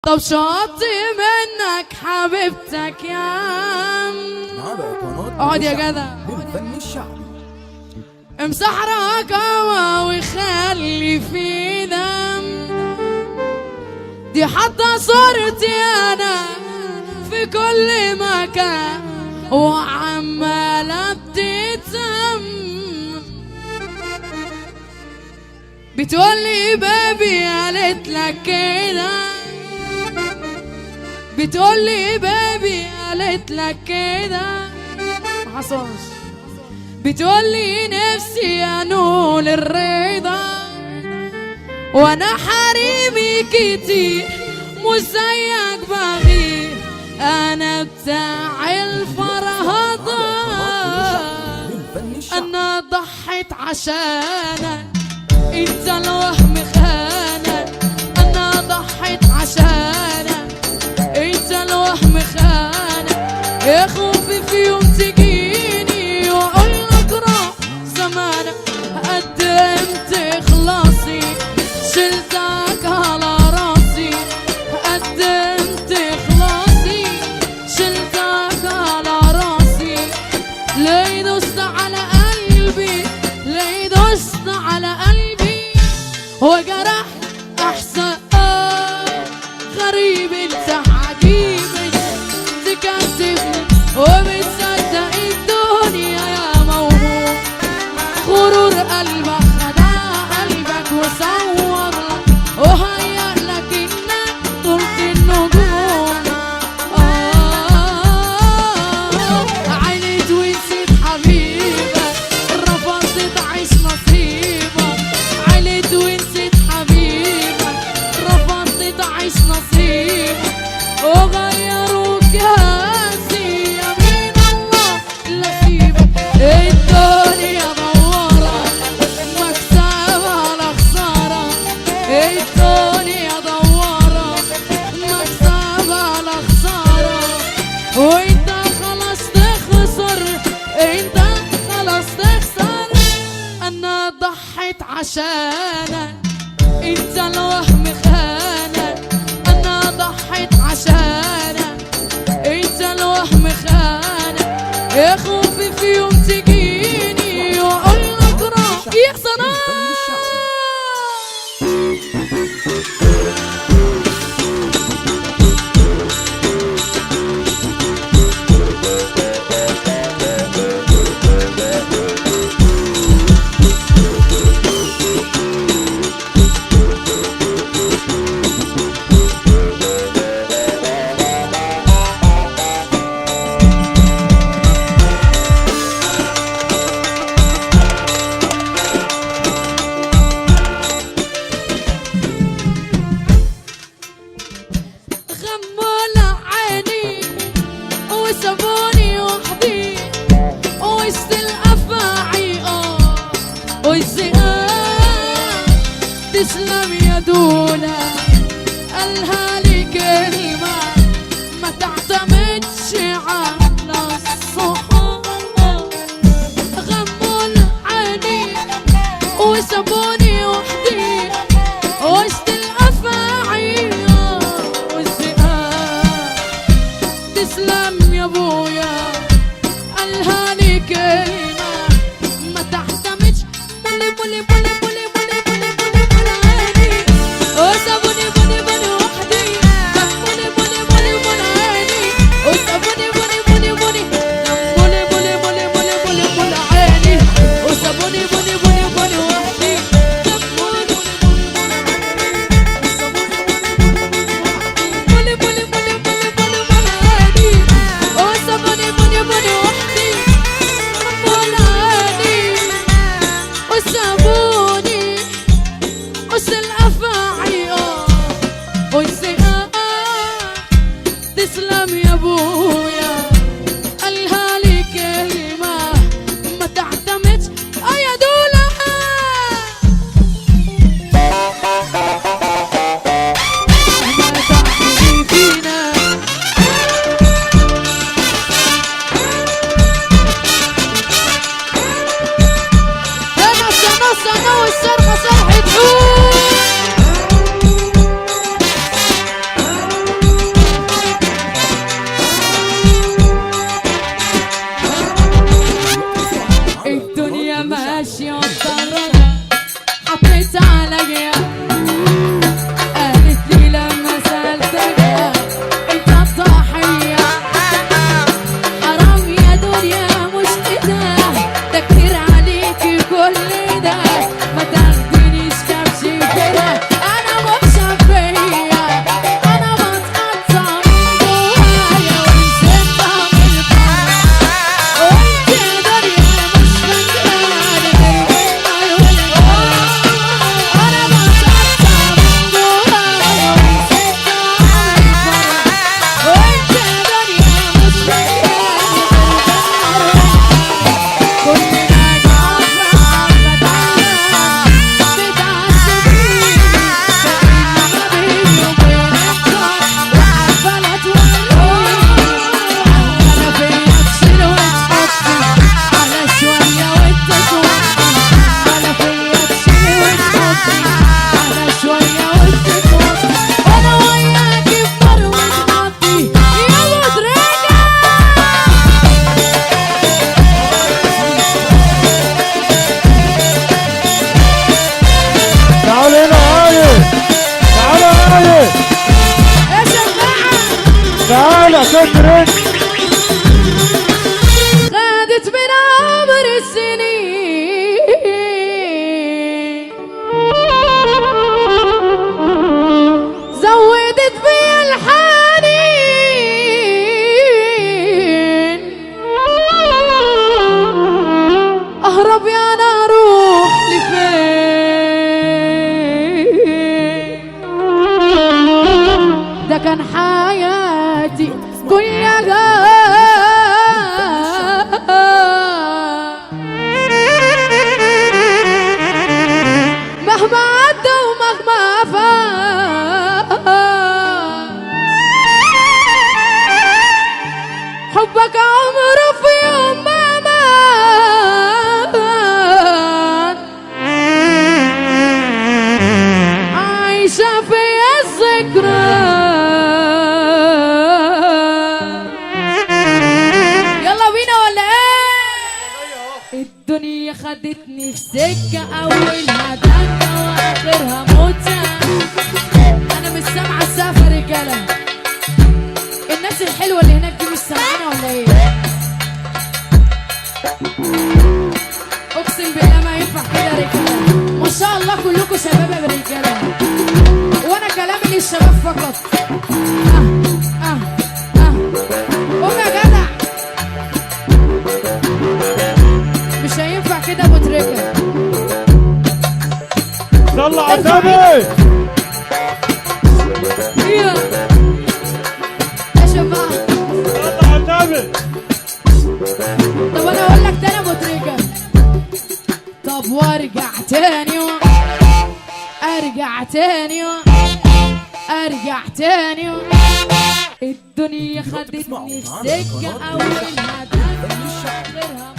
طب شاطي منك حبيبتك يا اقعد يا جدع بالفن الشعبي امسح رقبة وخلي في دم دي حتى صورتي انا في كل مكان وعمالة بتتم بتقولي بيبي قالت لك كده بتقولي بيبي قالت لك كده ما حصلش بتقولي نفسي انول الرضا وانا حريمي كتير مش زيك بغير انا بتاع الفرهضة انا ضحيت عشانك انت الوهم خانك انا ضحيت عشانك انت الوهم خانك يا خوفي في يوم تجيني واقول لك راح زمانك قدمت اخلاصي شلتك على راسي قدمت اخلاصي شلتك على راسي ليه دوست على قلبي ليه دوست على قلبي هو جرح احسن غريب انت عجيب تكذبني وبتصدق الدنيا يا موهوب غرور قلبك خدع قلبك وصور لك وهيأ لك انك طلت النجوم عينيت ونسيت حبيبك رفضت تعيش نصيبك عينيت ونسيت حبيبك رفضت تعيش نصيبك وغيروك جهازي يمين الله لا سيبك الدنيا دوارة مكسب على خسارة الدنيا دوارة مكسب على خسارة وانت خلاص تخسر انت خلاص تخسر انا ضحيت عشانك انت الوهم خانك انا ضحيت عشانك انت الوهم خانك يا خوفي في يوم تجيني واقول لك راح يا صنام غمونا عيني وسابوني وحدي وسط الافاعي والزقاق تسلم يا دولا قالها لي كلمة ما تعتمدش على الصحاب غمونا عيني وسابوني وحدي وسط الافاعي تسلم يا ابويا قالها لي كلمة ما تعتمدش بولي بولي بولي بولي بولي بولي بولي بولي عيني وسابوني بولي بولي وحدي بولي بولي بولي بولي عيني وسابوني بولي بولي بولي بولي بولي بولي بولي بولي بولي عيني وسابوني بولي بولي بولي وحدي بولي بولي بولي بولي بولي بولي عيني وسابوني بولي بولي وحدي بولي عيني وسابوني وسط الافاعي والزقاق تسلم يا ابويا قالها لي كلمة ما تعتمدش يا دولا ما تعتمدي فينا انا والسرقة صرحة حوت يا سكرين. خدت من عمر السنين زودت في الحنين اهرب يا انا اروح لفين ده كان حياتي كلها مهما عدى ومهما فات حبك عمره في يوم ما مات عايشة في الذكرى يلا بينا ولا ايه؟ الدنيا خدتني في سكة أولها دكة وآخرها موتة أنا مش سامعة السقف رجالة الناس الحلوة اللي هناك دي مش سامعانا ولا ايه؟ أقسم بالله ما ينفع كده رجالة ما شاء الله كلكم شباب يا رجالة وأنا كلامي للشباب فقط قوم يا جدع مش هينفع كده ابو تريكه صلى على النبي يا شباب صلى على النبي. طب انا اقول لك تاني ابو تريكه طب وارجع تاني ارجع تاني ارجع تاني الدنيا خدتني في سكه اولها دكه واخرها